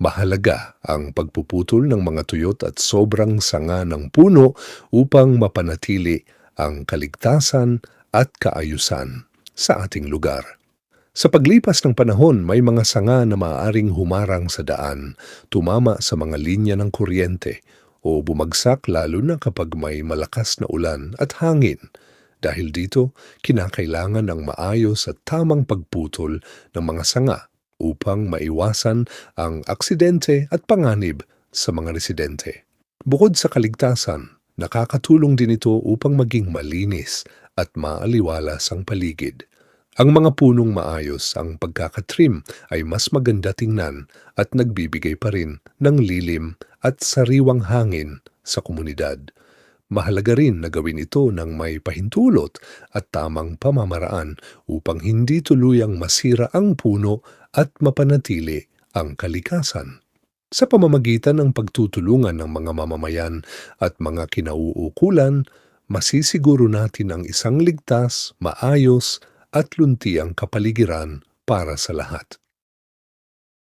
Mahalaga ang pagpuputol ng mga tuyot at sobrang sanga ng puno upang mapanatili ang kaligtasan at kaayusan sa ating lugar. Sa paglipas ng panahon, may mga sanga na maaaring humarang sa daan, tumama sa mga linya ng kuryente, o bumagsak lalo na kapag may malakas na ulan at hangin. Dahil dito, kinakailangan ng maayos at tamang pagputol ng mga sanga upang maiwasan ang aksidente at panganib sa mga residente. Bukod sa kaligtasan, nakakatulong din ito upang maging malinis at maaliwalas ang paligid. Ang mga punong maayos ang pagkakatrim ay mas maganda tingnan at nagbibigay pa rin ng lilim at sariwang hangin sa komunidad. Mahalaga rin na gawin ito ng may pahintulot at tamang pamamaraan upang hindi tuluyang masira ang puno at mapanatili ang kalikasan. Sa pamamagitan ng pagtutulungan ng mga mamamayan at mga kinauukulan, masisiguro natin ang isang ligtas, maayos at luntiang kapaligiran para sa lahat.